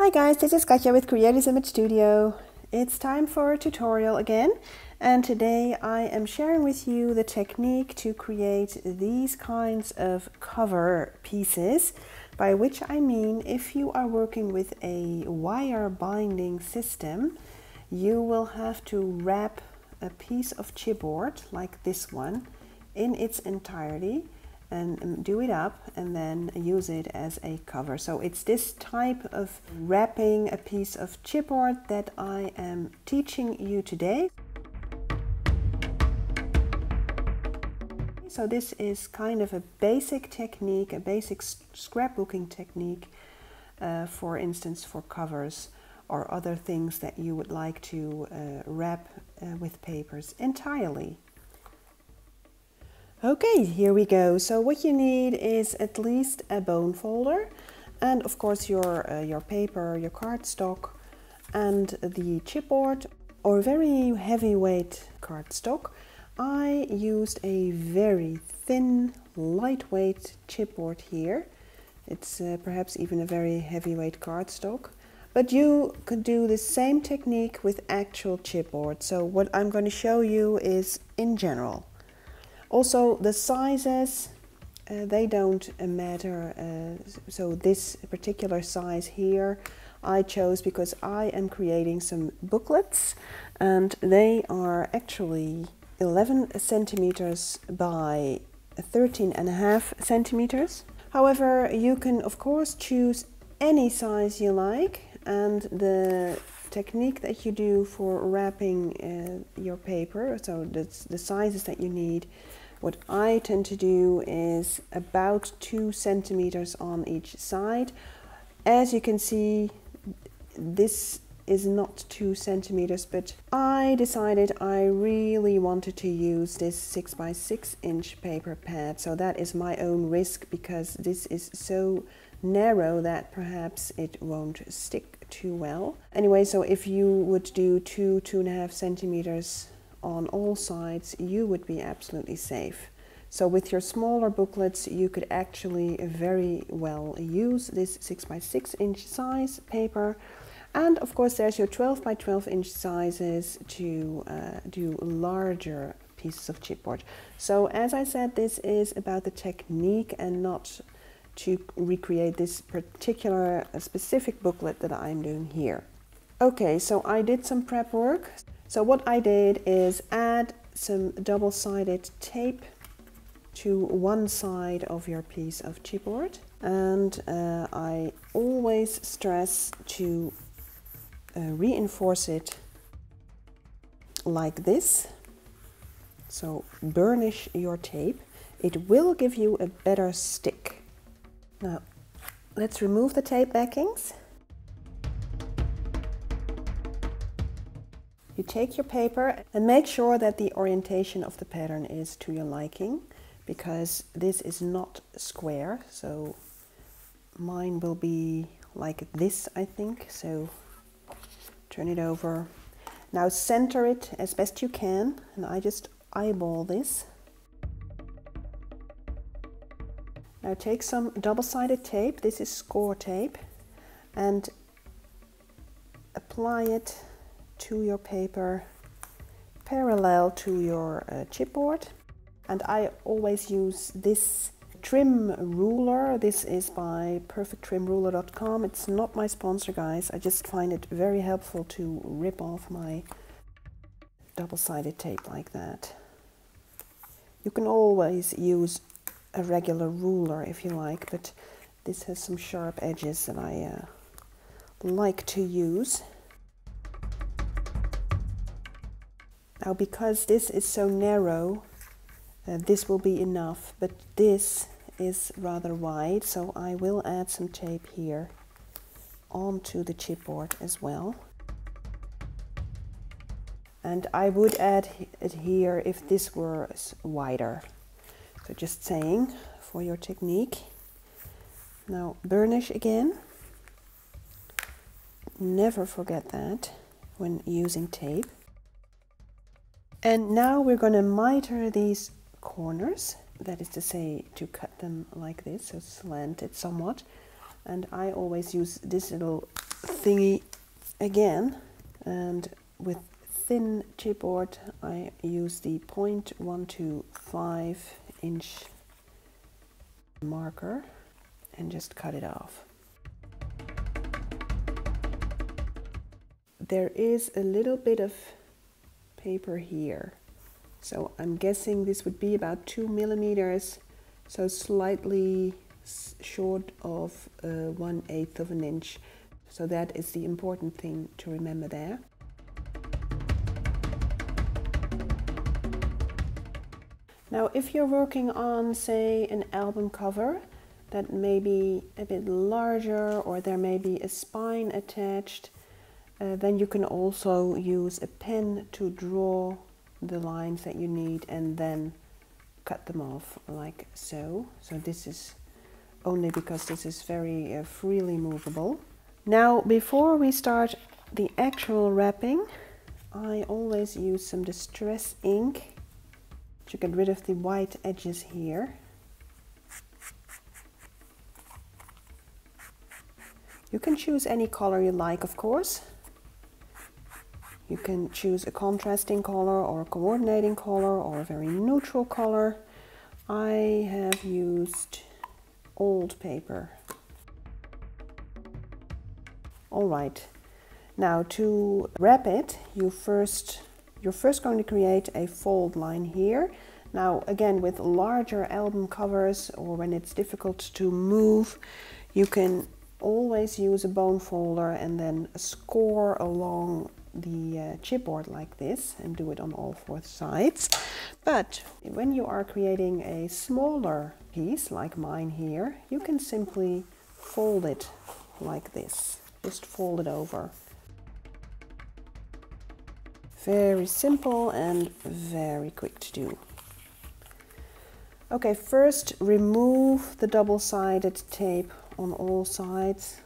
Hi guys, this is Katja with Creators Image Studio. It's time for a tutorial again, and today I am sharing with you the technique to create these kinds of cover pieces, by which I mean if you are working with a wire binding system, you will have to wrap a piece of chipboard like this one in its entirety and do it up and then use it as a cover. So it's this type of wrapping a piece of chipboard that I am teaching you today. So this is kind of a basic technique, a basic scrapbooking technique, for instance for covers or other things that you would like to wrap with papers entirely. Okay, here we go. So what you need is at least a bone folder, and of course your paper, your cardstock, and the chipboard or very heavyweight cardstock. I used a very thin, lightweight chipboard here. It's perhaps even a very heavyweight cardstock, but you could do the same technique with actual chipboard. So what I'm going to show you is in general. Also, the sizes, they don't matter. So this particular size here I chose because I am creating some booklets, and they are actually 11 centimeters by 13.5 centimeters. However, you can of course choose any size you like, and the technique that you do for wrapping your paper, so the sizes that you need, what I tend to do is about 2 centimeters on each side. As you can see, this is not 2 centimeters, but I decided I really wanted to use this 6 by 6 inch paper pad. So that is my own risk, because this is so narrow that perhaps it won't stick too well. Anyway, so if you would do 2.5 centimeters on all sides, you would be absolutely safe. So with your smaller booklets, you could actually very well use this 6 by 6 inch size paper. And of course there's your 12 by 12 inch sizes to do larger pieces of chipboard. So as I said, this is about the technique and not to recreate this particular specific booklet that I'm doing here. Okay, so I did some prep work. So what I did is add some double-sided tape to one side of your piece of chipboard, and I always stress to reinforce it like this. So burnish your tape. It will give you a better stick. Now let's remove the tape backings. You take your paper and make sure that the orientation of the pattern is to your liking, because this is not square. So mine will be like this, I think. So turn it over. Now center it as best you can, and I just eyeball this. Now take some double-sided tape, this is score tape, and apply it to your paper parallel to your chipboard. And I always use this trim ruler. This is by perfecttrimruler.com. It's not my sponsor, guys. I just find it very helpful to rip off my double-sided tape like that. You can always use a regular ruler if you like, but this has some sharp edges that I like to use. Now, because this is so narrow, this will be enough, but this is rather wide, so I will add some tape here onto the chipboard as well. And I would add it here if this were wider. So just saying, for your technique. Now burnish again. Never forget that when using tape. And now we're going to miter these corners, that is to say to cut them like this, so slant it somewhat. and I always use this little thingy again, and with thin chipboard I use the 0.125 inch marker and just cut it off. There is a little bit of paper here, so I'm guessing this would be about 2 millimeters, so slightly short of 1/8 of an inch. So that is the important thing to remember there. Now if you're working on, say, an album cover that may be a bit larger, or there may be a spine attached, then you can also use a pen to draw the lines that you need and then cut them off like so. So this is only because this is very freely movable. Now before we start the actual wrapping, I always use some distress ink to get rid of the white edges here. You can choose any color you like, of course. You can choose a contrasting color or a coordinating color or a very neutral color. I have used old paper. All right, now to wrap it, you're first going to create a fold line here. Now again, with larger album covers or when it's difficult to move, you can always use a bone folder and then score along the chipboard like this and do it on all 4 sides. But when you are creating a smaller piece like mine here, you can simply fold it like this. Just fold it over. Very simple and very quick to do. Okay, first remove the double-sided tape on all sides,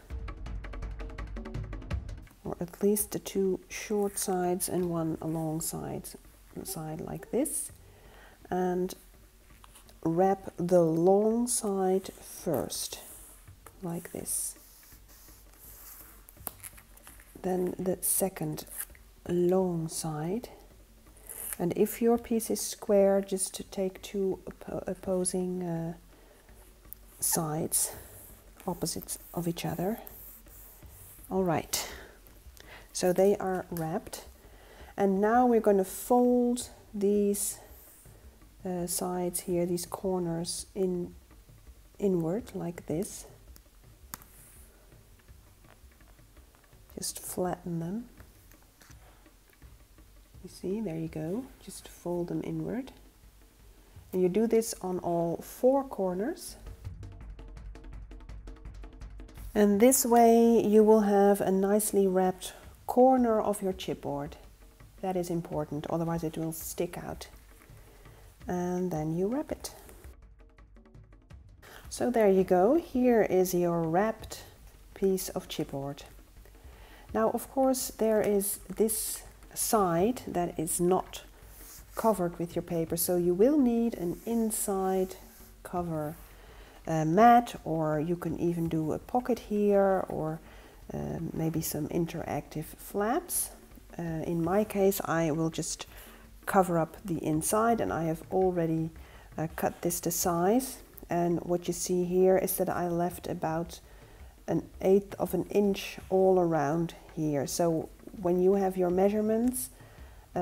or at least the 2 short sides and 1 long side like this, and wrap the long side first like this, then the second long side, and if your piece is square, just to take 2 opposing sides, opposites of each other. All right, so they are wrapped, and now we're going to fold these sides here, these corners, inward like this. Just flatten them. You see, there you go. Just fold them inward. And you do this on all 4 corners. And this way you will have a nicely wrapped corner of your chipboard. That is important, otherwise it will stick out. And then you wrap it. So there you go. Here is your wrapped piece of chipboard. Now, of course, there is this side that is not covered with your paper, so you will need an inside cover mat, or you can even do a pocket here, or maybe some interactive flaps. In my case, I will just cover up the inside, and I have already cut this to size. And what you see here is that I left about 1/8 of an inch all around here. So when you have your measurements,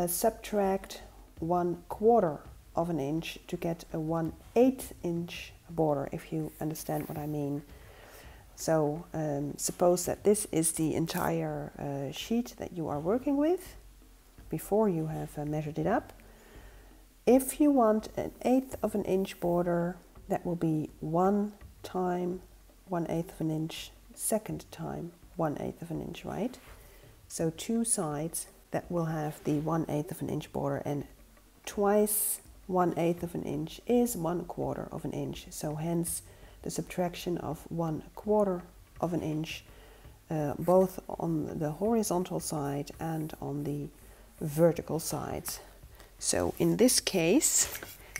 subtract 1/4 of an inch to get a 1/8 inch border, if you understand what I mean. So suppose that this is the entire sheet that you are working with before you have measured it up. If you want 1/8 of an inch border, that will be 1 time 1/8 of an inch, second time 1/8 of an inch, right? So 2 sides that will have the 1/8 of an inch border, and twice 1/8 of an inch is 1/4 of an inch. So hence the subtraction of 1/4 of an inch, both on the horizontal side and on the vertical sides. So in this case,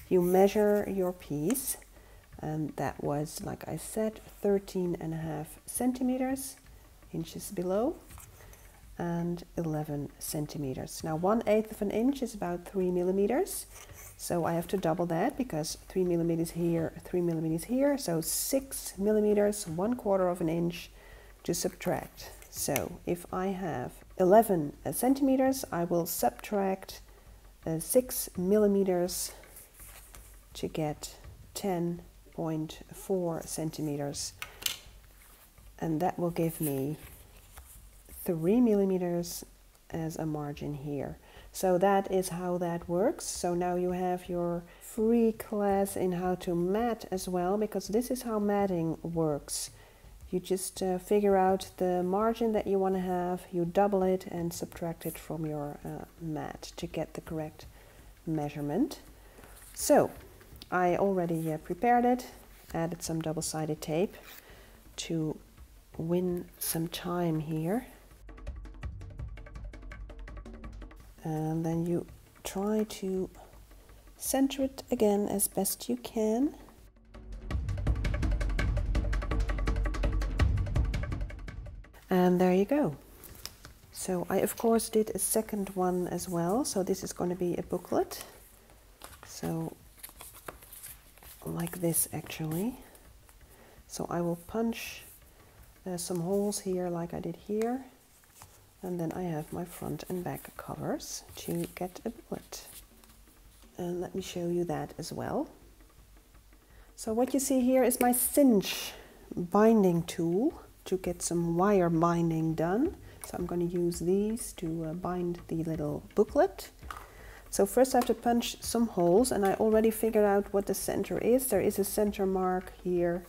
you measure your piece and that was, like I said, 13.5 centimeters, inches below, and 11 centimeters. Now 1/8 of an inch is about 3 millimeters, so I have to double that because 3 millimeters here, 3 millimeters here, so 6 millimeters, 1/4 of an inch to subtract. So if I have 11 centimeters, I will subtract 6 millimeters to get 10.4 centimeters, and that will give me 3 millimeters as a margin here. So that is how that works. So now you have your free class in how to mat as well, because this is how matting works. You just figure out the margin that you want to have, you double it and subtract it from your mat to get the correct measurement. So I already prepared it, added some double-sided tape to win some time here. And then you try to center it again as best you can. And there you go. So I of course did a second one as well. So this is going to be a booklet. So like this actually. So I will punch some holes here like I did here. And then I have my front and back covers to get a booklet. And let me show you that as well. So what you see here is my cinch binding tool to get some wire binding done. So I'm going to use these to bind the little booklet. So first I have to punch some holes, and I already figured out what the center is. There is a center mark here,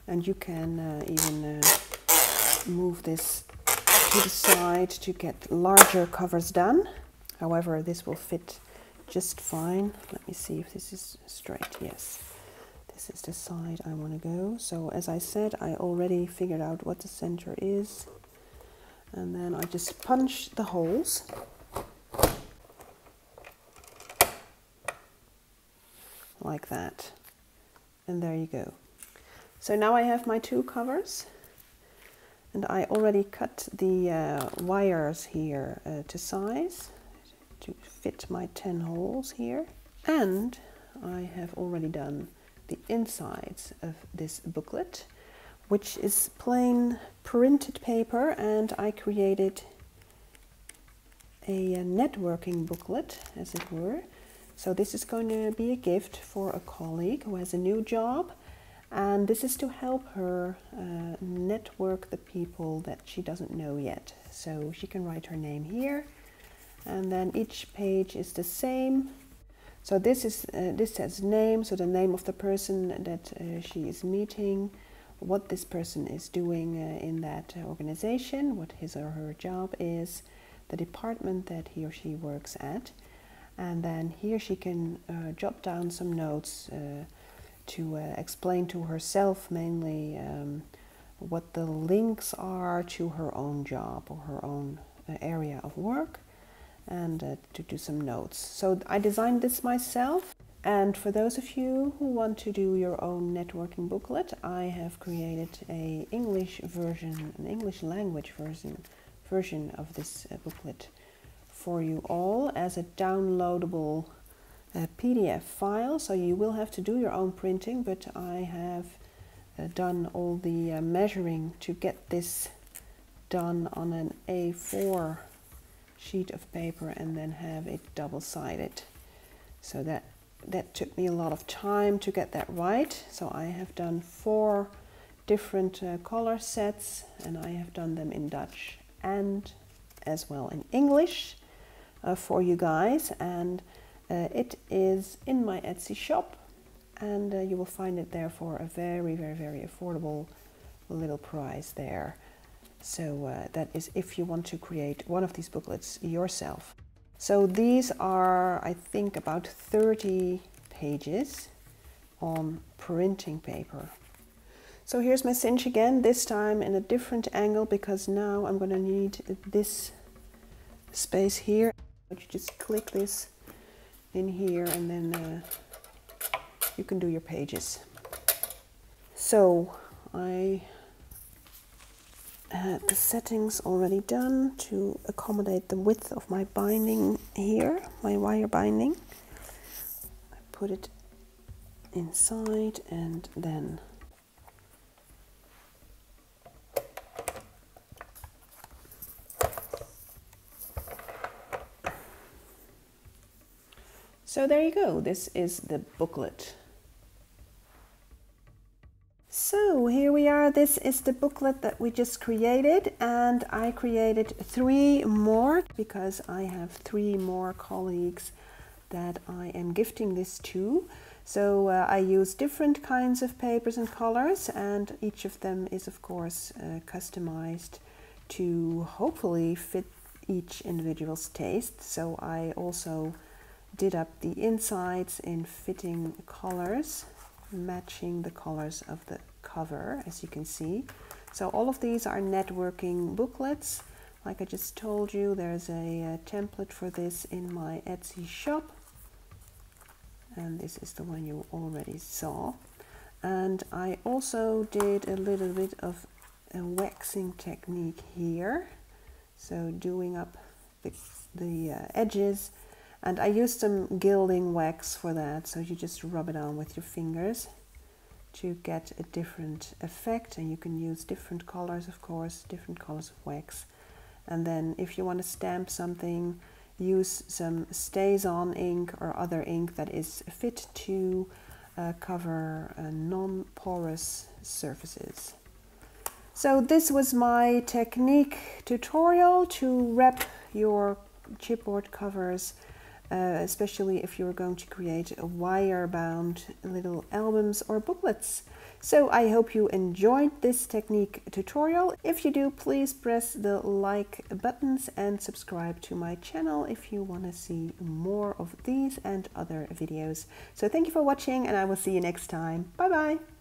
and you can even move this to the side to get larger covers done. However, this will fit just fine. Let me see if this is straight. Yes, this is the side I want to go. So as I said, I already figured out what the center is, and then I just punch the holes. Like that. And there you go. So now I have my two covers. And I already cut the wires here to size to fit my 10 holes here. And I have already done the insides of this booklet, which is plain printed paper, and I created a networking booklet, as it were. So this is going to be a gift for a colleague who has a new job. And this is to help her network the people that she doesn't know yet. So she can write her name here, and then each page is the same. So this says name, so the name of the person that she is meeting, what this person is doing in that organization, what his or her job is, the department that he or she works at, and then here she can jot down some notes to explain to herself mainly what the links are to her own job or her own area of work, and to do some notes. So I designed this myself, and for those of you who want to do your own networking booklet, I have created an English version, an English language version of this booklet for you all as a downloadable PDF file. So you will have to do your own printing, but I have done all the measuring to get this done on an A4 sheet of paper and then have it double-sided. So that took me a lot of time to get that right. So I have done 4 different color sets, and I have done them in Dutch and as well in English for you guys, and it is in my Etsy shop, and you will find it there for a very, very, very affordable little price there. So that is if you want to create one of these booklets yourself. So these are, I think, about 30 pages on printing paper. So here's my cinch again, this time in a different angle, because now I'm going to need this space here. But you just click this in here, and then you can do your pages. So I had the settings already done to accommodate the width of my binding here, my wire binding. I put it inside and then so there you go, this is the booklet. So here we are, this is the booklet that we just created, and I created 3 more because I have 3 more colleagues that I am gifting this to. So I use different kinds of papers and colors, and each of them is of course customized to hopefully fit each individual's taste. So I also did up the insides in fitting colors, matching the colors of the cover, as you can see. So all of these are networking booklets. Like I just told you, there's a template for this in my Etsy shop, and this is the one you already saw. And I also did a little bit of a waxing technique here, so doing up the edges. And I used some gilding wax for that, so you just rub it on with your fingers to get a different effect, and you can use different colors, of course, different colors of wax. And then if you want to stamp something, use some StazOn ink or other ink that is fit to cover non-porous surfaces. So this was my technique tutorial to wrap your chipboard covers, especially if you're going to create a wire-bound little albums or booklets. So I hope you enjoyed this technique tutorial. If you do, please press the like buttons and subscribe to my channel if you want to see more of these and other videos. So thank you for watching, and I will see you next time. Bye bye!